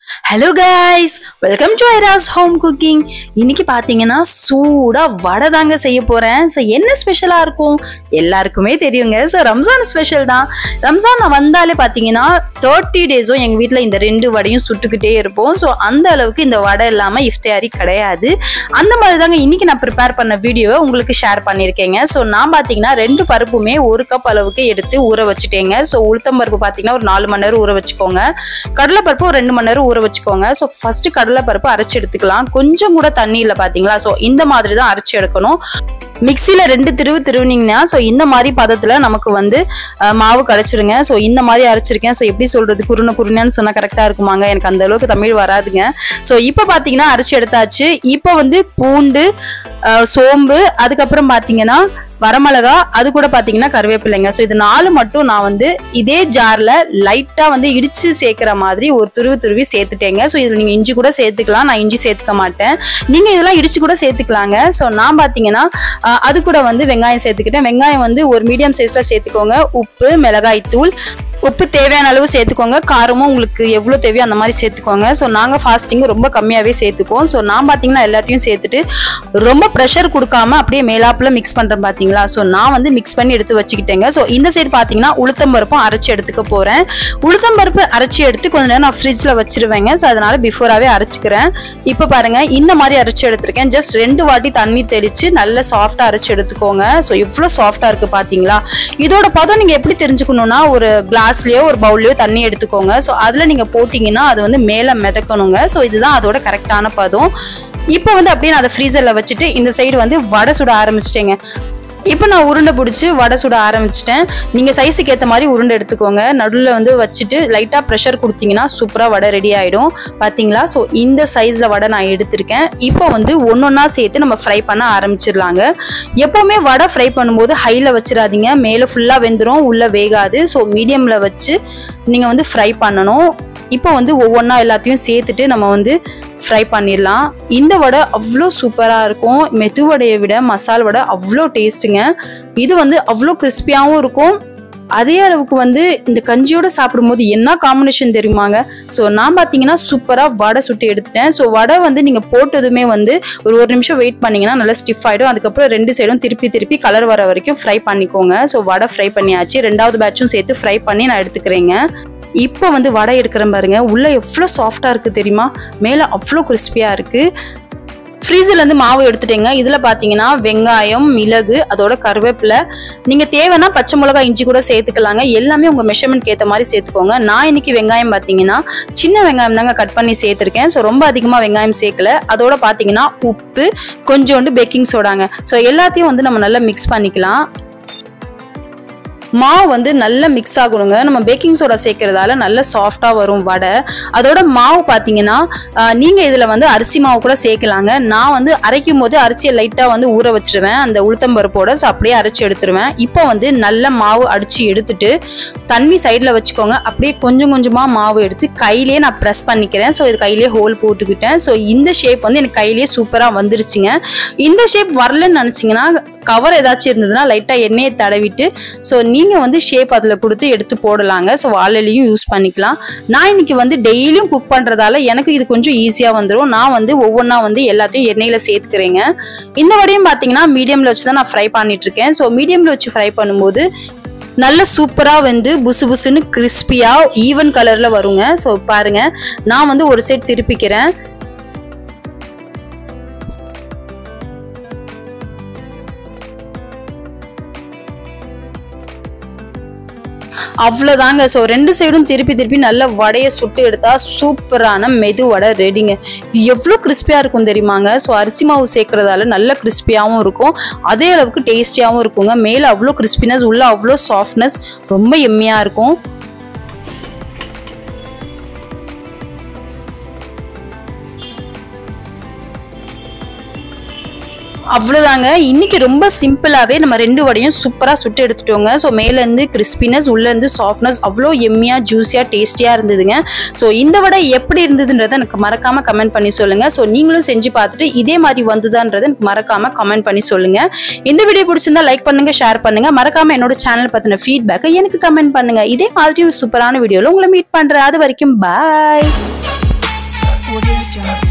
Hello guys, welcome to Ira's home cooking. இன்னைக்கு பாத்தீங்கன்னா சூடா வடை தாங்க செய்ய போறேன். சோ என்ன ஸ்பெஷலா இருக்கும் எல்லாருக்குமே தெரியுங்க. சோ ரம்ஜான் ஸ்பெஷல் தான். ரம்ஜான் வந்தாலே பாத்தீங்கன்னா 30 டேஸும் எங்க வீட்ல இந்த ரெண்டு வடையும் சுட்டுக்கிட்டே இருப்போம். சோ அந்த அளவுக்கு இந்த வடை இல்லாம இஃப்தியாரி கிடையாது. அந்த மாதிரி தாங்க இன்னைக்கு நான் ப்ரிப்பேர் பண்ண வீடியோவை உங்களுக்கு ஷேர் பண்ணிருக்கேங்க. சோ நான் பாத்தீங்கன்னா ரெண்டு பருப்புமே 1 கப் அளவுக்கு எடுத்து ஊற வச்சுட்டேங்க. சோ உளுத்தம் பருப்பு பாத்தீங்கன்னா ஒரு 4 மணி நேரம் ஊற வச்சுக்கோங்க. கடலை பருப்பு ஒரு 2 மணி நேரம் ஊற வச்சுக்கோங்க. சோ ஃபர்ஸ்ட் கடலை பருப்பு அரைச்சு எடுத்துக்கலாம். கொஞ்சம் கூட தண்ணி இல்ல பாத்தீங்களா. சோ இந்த மாதிரி தான் அரைச்சு எடுக்கணும். மிக்சியில 2 திருவுனீங்கன்னா சோ இந்த மாதிரி பதத்துல நமக்கு வந்து மாவு கிடைச்சிருங்க. சோ இந்த மாதிரி அரைச்சிருக்கேன். சோ எப்படி சொல்றது, குருணைன்னு சொன்னா கரெக்டா இருக்குமாங்க, எனக்கு அந்த அளவுக்கு தமிழ் வராதுங்க. சோ இப்ப பாத்தீங்கன்னா அரைச்சு எடுத்தாச்சு. இப்ப வந்து பூண்டு, சோம்பு, அதுக்கப்புறம் பாத்தீங்கன்னா வரமிளகா, அது கூட பாத்தீங்கன்னா கருவேப்பிலைங்க. சோ இது 4 மட்டும் நான் வந்து இதே ஜார்ல லைட்டா வந்து இடிச்சு சேர்க்கிற மாதிரி ஒரு துருவி சேர்த்துட்டேங்க. சோ இதுல நீங்க இஞ்சி கூட சேர்த்துக்கலாம். நான் இஞ்சி சேர்த்துக்க மாட்டேன். நீங்க இதெல்லாம் இடிச்சு கூட சேர்த்துக்கலாங்க. சோ நான் பாத்தீங்கன்னா அது கூட வந்து வெங்காயம் சேர்த்துக்கிட்டேன். வெங்காயம் வந்து ஒரு மீடியம் சைஸ்ல சேர்த்துக்கோங்க. உப்பு, மிளகாய் தூள், உப்பு தேவையான அளவு சேர்த்துக்கோங்க. காரமும் உங்களுக்கு எவ்வளவு தேவையோ அந்த மாதிரி சேர்த்துக்கோங்க. ஸோ நாங்கள் ஃபாஸ்டிங் ரொம்ப கம்மியாகவே சேர்த்துப்போம். ஸோ நான் பார்த்தீங்கன்னா எல்லாத்தையும் சேர்த்துட்டு ரொம்ப ப்ரெஷர் கொடுக்காம அப்படியே மேலாப்பில் மிக்ஸ் பண்ணுறேன் பார்த்தீங்களா. ஸோ நான் வந்து மிக்ஸ் பண்ணி எடுத்து வச்சுக்கிட்டேங்க. ஸோ இந்த சைடு பார்த்தீங்கன்னா உளுத்தம் பருப்பும் அரைச்சி எடுத்துக்க போகிறேன். உளுத்தம் பருப்பு அரைச்சி எடுத்து கொஞ்ச நேரம் நான் ஃப்ரிட்ஜில் வச்சிருவேங்க. ஸோ அதனால பிஃபோராகவே அரைச்சிக்கிறேன். இப்போ பாருங்க இந்த மாதிரி அரைச்சி எடுத்துருக்கேன். ஜஸ்ட் 2 வாட்டி தண்ணி தெளித்து நல்ல சாஃப்டாக அரைச்சி எடுத்துக்கோங்க. ஸோ இவ்வளோ சாஃப்டாக இருக்குது பார்த்தீங்களா. இதோட பதம் நீங்கள் எப்படி தெரிஞ்சுக்கணும்னா, ஒரு கிளாஸ்லயோ ஒரு பவுல்லயோ தண்ணி எடுத்துக்கோங்க. ஸோ அதுல நீங்க போட்டீங்கன்னா அது வந்து மேல மிதக்கணுங்க. ஸோ இதுதான் அதோட கரெக்டான பதம். இப்போ வந்து அப்படியே நான் அதை ஃப்ரீசர்ல வச்சுட்டு இந்த சைடு வந்து வடை சுட ஆரம்பிச்சிட்டேங்க. இப்போ நான் உருண்டை பிடிச்சி வடை சுட ஆரம்பிச்சிட்டேன். நீங்கள் சைஸுக்கு ஏற்ற மாதிரி உருண்டை எடுத்துக்கோங்க. நடுவில் வந்து வச்சுட்டு லைட்டாக ப்ரெஷர் கொடுத்தீங்கன்னா சூப்பராக வடை ரெடி ஆகிடும் பார்த்தீங்களா. ஸோ இந்த சைஸில் வடை நான் எடுத்திருக்கேன். இப்போ வந்து ஒன்றா சேர்த்து நம்ம ஃப்ரை பண்ண ஆரம்பிச்சிடலாங்க. எப்போவுமே வடை ஃப்ரை பண்ணும்போது ஹையில் வச்சிடாதீங்க. மேலே ஃபுல்லாக வெந்துடும், உள்ளே வேகாது. ஸோ மீடியமில் வச்சு நீங்கள் வந்து ஃப்ரை பண்ணணும். இப்போ வந்து ஒவ்வொன்றா எல்லாத்தையும் சேர்த்துட்டு நம்ம வந்து ஃப்ரை பண்ணிடலாம். இந்த வடை அவ்வளோ சூப்பராக இருக்கும். மெது வடையை விட மசால் வடை அவ்வளோ டேஸ்ட்டுங்க. இது வந்து அவ்வளோ கிறிஸ்பியாகவும் இருக்கும். அதே அளவுக்கு வந்து இந்த கஞ்சியோட சாப்பிடும்போது என்ன காம்பினேஷன் தெரியுமாங்க. ஸோ நான் பார்த்தீங்கன்னா சூப்பராக வடை சுட்டு எடுத்துட்டேன். ஸோ வடை வந்து நீங்கள் போட்டதுமே வந்து ஒரு நிமிஷம் வெயிட் பண்ணிங்கன்னா நல்லா ஸ்டிஃப் ஆகிடும். அதுக்கப்புறம் 2 சைடும் திருப்பி கலர் வர வரைக்கும் ஃப்ரை பண்ணிக்கோங்க. ஸோ வடை ஃப்ரை பண்ணியாச்சு. 2வது பேட்சும் சேர்த்து ஃப்ரை பண்ணி நான் எடுத்துக்கிறேங்க. இப்போ வந்து வடை எடுக்கிறேன் பாருங்க. உள்ள எவ்வளோ சாஃப்டாக இருக்குது தெரியுமா, மேலே அவ்வளோ கிறிஸ்பியாக இருக்குது. ஃப்ரீசர்லேருந்து மாவு எடுத்துட்டேங்க. இதில் பார்த்தீங்கன்னா வெங்காயம், மிளகு, அதோட கருவேப்பிலை, நீங்கள் தேவைன்னா பச்சை மிளகாய், இஞ்சி கூட சேர்த்துக்கலாங்க. எல்லாமே உங்கள் மெஷர்மெண்ட்க்கு ஏற்ற மாதிரி சேர்த்துக்கோங்க. நான் இன்னைக்கு வெங்காயம் பார்த்தீங்கன்னா சின்ன வெங்காயம் தாங்க கட் பண்ணி சேர்த்துருக்கேன். ஸோ ரொம்ப அதிகமாக வெங்காயம் சேர்க்கல. அதோட பார்த்தீங்கன்னா உப்பு, கொஞ்சோண்டு பேக்கிங் சோடாங்க. ஸோ எல்லாத்தையும் வந்து நம்ம நல்லா மிக்ஸ் பண்ணிக்கலாம். மாவு வந்து நல்லா மிக்ஸ் ஆகணுங்க. நம்ம பேக்கிங் சோடா சேர்க்கறதால நல்ல சாஃப்டாக வரும் வடை. அதோட மாவு பார்த்தீங்கன்னா நீங்கள் இதில் வந்து அரிசி மாவு கூட சேர்க்கலாங்க. நான் வந்து அரைக்கும் போது அரிசியை லைட்டாக வந்து ஊற வச்சிருவேன் அந்த உளுத்தம் பருப்போட. ஸோ அப்படியே அரைச்சி எடுத்துருவேன். இப்போ வந்து நல்ல மாவு அடித்து எடுத்துட்டு தண்ணி சைடில் வச்சுக்கோங்க. அப்படியே கொஞ்சமாக மாவு எடுத்து கையிலேயே நான் ப்ரெஸ் பண்ணிக்கிறேன். ஸோ இது கையிலேயே ஹோல் போட்டுக்கிட்டேன். ஸோ இந்த ஷேப் வந்து எனக்கு கையிலேயே சூப்பராக வந்துருச்சுங்க. இந்த ஷேப் வரலன்னு நினச்சிங்கன்னா கவர் ஏதாச்சும் இருந்ததுன்னா லைட்டாக எண்ணெயை தடவிட்டு ஸோ நீங்கள் வந்து ஷேப் அதில் கொடுத்து எடுத்து போடலாங்க. ஸோ வாழையிலையும் யூஸ் பண்ணிக்கலாம். நான் இன்னைக்கு வந்து டெய்லியும் குக் பண்ணுறதால எனக்கு இது கொஞ்சம் ஈஸியாக வந்துடும். நான் வந்து ஒவ்வொன்றா வந்து எல்லாத்தையும் எண்ணெயில் சேர்த்துக்கிறேங்க. இந்த வடையும் பார்த்தீங்கன்னா மீடியமில் வச்சு தான் நான் ஃப்ரை பண்ணிட்டு இருக்கேன். ஸோ மீடியமில் வச்சு ஃப்ரை பண்ணும்போது நல்ல சூப்பராக வந்து புசுன்னு கிறிஸ்பியாக ஈவன் கலரில் வருங்க. ஸோ பாருங்க, நான் வந்து ஒரு சைட் திருப்பிக்கிறேன். அவ்வளோதாங்க. ஸோ 2 சைடும் திருப்பி நல்ல வடையை சுட்டு எடுத்தா சூப்பரான மெது வடை ரெடிங்க. இது எவ்வளோ கிறிஸ்பியாக இருக்கும் தெரியுமாங்க. ஸோ அரிசி மாவு சேர்க்கறதால நல்ல கிறிஸ்பியாகவும் இருக்கும், அதே அளவுக்கு டேஸ்டியாகவும் இருக்குங்க. மேலே அவ்வளோ கிறிஸ்பினஸ், உள்ள அவ்வளோ சாஃப்ட்னஸ், ரொம்ப எம்மியாக இருக்கும். அவ்வளோதாங்க. இன்னைக்கு ரொம்ப சிம்பிளாகவே நம்ம 2 வடையும் சூப்பராக சுட்டு எடுத்துட்டோங்க. ஸோ மேலேருந்து கிறிஸ்பினஸ், உள்ளேருந்து சாஃப்ட்னஸ், அவ்வளோ எம்மியாக ஜூஸியாக டேஸ்டியாக இருந்ததுங்க. ஸோ இந்த வடை எப்படி இருந்ததுன்றதை எனக்கு மறக்காமல் கமெண்ட் பண்ணி சொல்லுங்கள். ஸோ நீங்களும் செஞ்சு பார்த்துட்டு இதே மாதிரி வந்துதான்றதை எனக்கு மறக்காமல் கமெண்ட் பண்ணி சொல்லுங்கள். இந்த வீடியோ பிடிச்சிருந்தா லைக் பண்ணுங்கள், ஷேர் பண்ணுங்கள். மறக்காமல் என்னோட சேனல் பற்றின ஃபீட்பேக்கை எனக்கு கமெண்ட் பண்ணுங்கள். இதே மாதிரி ஒரு சூப்பரான வீடியோவில் உங்களை மீட் பண்ணுறேன். அது வரைக்கும் பாய். News Junkie.